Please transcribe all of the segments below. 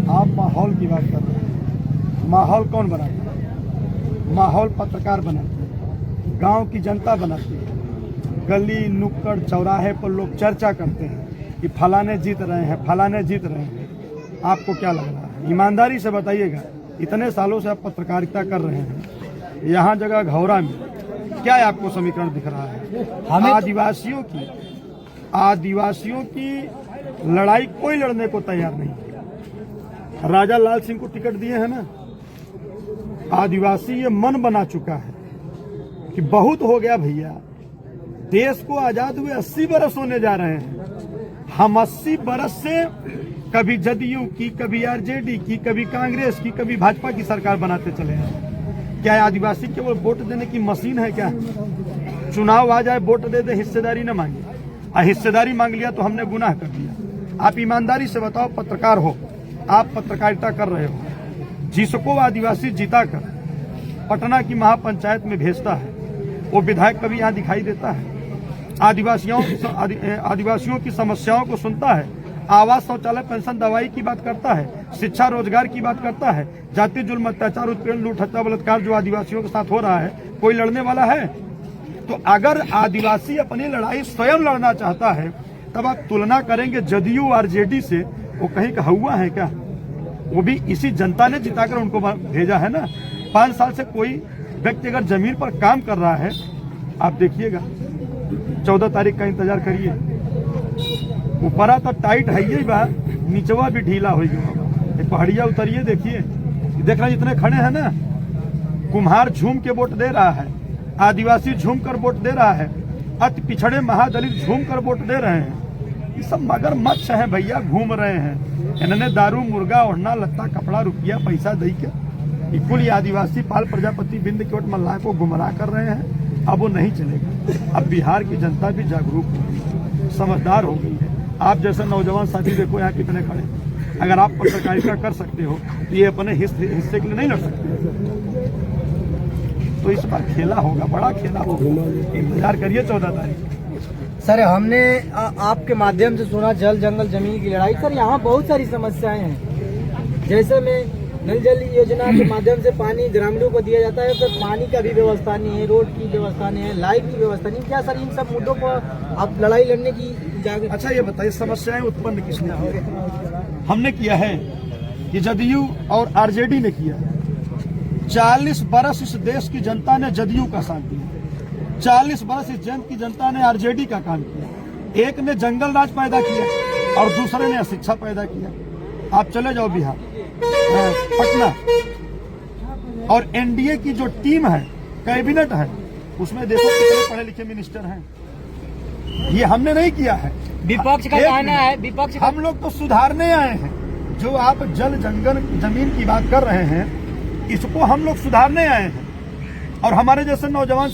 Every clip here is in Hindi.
आप माहौल की बात कर रहे हैं। माहौल कौन बनाता है? माहौल पत्रकार बनाते हैं, गांव की जनता बनाती है। गली नुक्कड़ चौराहे पर लोग चर्चा करते हैं कि फलाने जीत रहे हैं, फलाने जीत रहे हैं। आपको क्या लग रहा है? ईमानदारी से बताइएगा, इतने सालों से आप पत्रकारिता कर रहे हैं, यहाँ जगह घौरा में क्या आपको समीकरण दिख रहा है? आदिवासियों की लड़ाई कोई लड़ने को तैयार नहीं। राजा लाल सिंह को टिकट दिए हैं ना, आदिवासी ये मन बना चुका है कि बहुत हो गया भैया, देश को आजाद हुए 80 बरस होने जा रहे हैं। हम 80 बरस से कभी जदयू की, कभी आरजेडी की, कभी कांग्रेस की, कभी भाजपा की सरकार बनाते चले हैं। क्या आदिवासी केवल वोट देने की मशीन है क्या? चुनाव आ जाए वोट दे दे, हिस्सेदारी न मांगे, और हिस्सेदारी मांग लिया तो हमने गुनाह कर दिया। आप ईमानदारी से बताओ, पत्रकार हो, आप पत्रकारिता कर रहे हो, जिसको आदिवासी जिताकर पटना की महापंचायत में भेजता है वो विधायक कभी यहाँ दिखाई देता है? आदिवासियों की समस्याओं को सुनता है, आवास, शौचालय, पेंशन, दवाई की बात करता है, शिक्षा रोजगार की बात करता है। जाति जुल्म, अत्याचार, उत्पीड़न, लूट, हत्या, बलात्कार जो आदिवासियों के साथ हो रहा है, कोई लड़ने वाला है? तो अगर आदिवासी अपनी लड़ाई स्वयं लड़ना चाहता है, तब आप तुलना करेंगे जदयू आरजेडी से, वो कहीं का हुआ है क्या? वो भी इसी जनता ने जिताकर उनको भेजा है ना। 5 साल से कोई व्यक्ति अगर जमीन पर काम कर रहा है, आप देखिएगा 14 तारीख का इंतजार करिए। ऊपरा तो टाइट है ही बा, नीचवा भी ढीला हो गया। पहाड़िया उतरिए, देखिए, देख रहे जितने खड़े हैं ना, कुम्हार झूम के वोट दे रहा है, आदिवासी झूम कर वोट दे रहा है, अति पिछड़े महादलित झूम कर वोट दे रहे हैं। ये सब मगरमच्छ हैं भैया, घूम रहे हैं। इन्होंने दारू, मुर्गा, ओढ़ना, लत्ता, कपड़ा, रुपया, पैसा दे के कुल आदिवासी पाल प्रजापति बिंद केवट मल्लाह को गुमराह कर रहे हैं। अब वो नहीं चलेगा। अब बिहार की जनता भी जागरूक हो गई, समझदार हो गई है। आप जैसे नौजवान साथी देखो यहाँ कितने खड़े। अगर आप पत्रकारिता कर सकते हो तो ये अपने हिस्से के लिए नहीं लड़ सकते। तो इस बार खेला होगा, बड़ा खेला होगा, इंतजार करिए 14 तारीख। सर, हमने आपके माध्यम से सुना जल जंगल जमीन की लड़ाई। सर, यहाँ बहुत सारी समस्याएं हैं, जैसे में नल जल योजना के माध्यम से पानी ग्रामीणों को दिया जाता है, तो पानी का भी व्यवस्था नहीं है, रोड की व्यवस्था नहीं है, लाइट की व्यवस्था नहीं। क्या सर इन सब मुद्दों पर आप लड़ाई लड़ने की इजाजत? अच्छा ये बताइए, समस्याएं उत्पन्न किसने की? हमने किया है कि जदयू और आरजेडी ने किया। 40 बरस इस देश की जनता ने जदयू का साथ दिया, 40 बरस इस देश की जनता ने आरजेडी का काम किया। एक ने जंगल राज पैदा किया और दूसरे ने अशिक्षा पैदा किया। आप चले जाओ बिहार, पटना, और एनडीए की जो टीम है, कैबिनेट है, उसमें देखो कितने पढ़े लिखे मिनिस्टर हैं। ये हमने नहीं किया है, विपक्ष का कहना है। विपक्ष हम लोग तो सुधारने आए हैं। जो आप जल जंगल जमीन की बात कर रहे हैं, इसको हम लोग सुधारने आए हैं। और हमारे जैसे नौजवान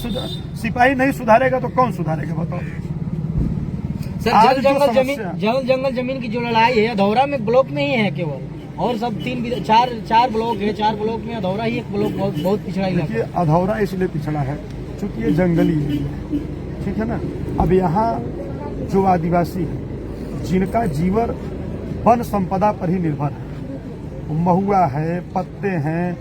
सिपाही नहीं सुधारेगा तो कौन सुधारेगा बताओ? सर, जल जंगल जमीन की जो लड़ाई है, अधौरा में ब्लॉक में ही है केवल, और सब 4 ब्लॉक है। 4 ब्लॉक में अधौरा ही एक ब्लॉक बहुत पिछड़ा इलाका है। अधौरा इसलिए पिछड़ा है क्योंकि ये जंगली है, ठीक है ना। अब यहाँ जो आदिवासी है, जिनका जीवन वन संपदा पर ही निर्भर है, महुआ है, पत्ते हैं,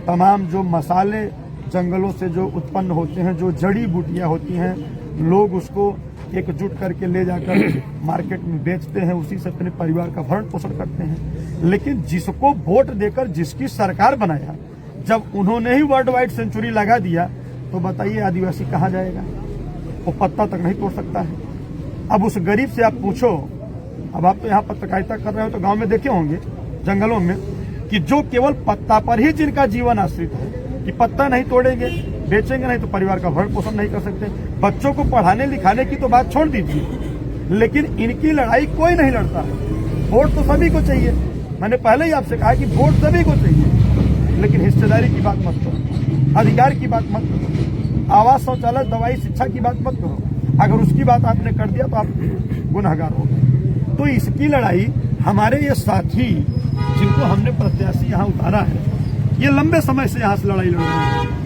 तमाम जो मसाले जंगलों से जो उत्पन्न होते हैं, जो जड़ी बूटियां होती हैं, लोग उसको एकजुट करके ले जाकर मार्केट में बेचते हैं, उसी से अपने परिवार का भरण पोषण करते हैं। लेकिन जिसको वोट देकर जिसकी सरकार बनाया, जब उन्होंने ही वर्ल्ड वाइड सेंचुरी लगा दिया, तो बताइए आदिवासी कहाँ जाएगा? वो पत्ता तक नहीं तोड़ सकता है। अब उस गरीब से आप पूछो, अब आप तो यहाँ पत्रकारिता कर रहे हो तो गांव में देखे होंगे जंगलों में कि जो केवल पत्ता पर ही जिनका जीवन आश्रित है, कि पत्ता नहीं तोड़ेंगे, बेचेंगे नहीं तो परिवार का भरण पोषण नहीं कर सकते। बच्चों को पढ़ाने लिखाने की तो बात छोड़ दीजिए, लेकिन इनकी लड़ाई कोई नहीं लड़ता। वोट तो सभी को चाहिए, मैंने पहले ही आपसे कहा कि वोट सभी को चाहिए, लेकिन हिस्सेदारी की बात मत करो, अधिकार की बात मत करो, आवास, शौचालय, दवाई, शिक्षा की बात मत करो। अगर उसकी बात आपने कर दिया तो आप गुनहगार हो गए। तो इसकी लड़ाई हमारे ये साथी जिनको हमने प्रत्याशी यहाँ उतारा है, ये लंबे समय से यहाँ से लड़ाई लड़ रहे हैं।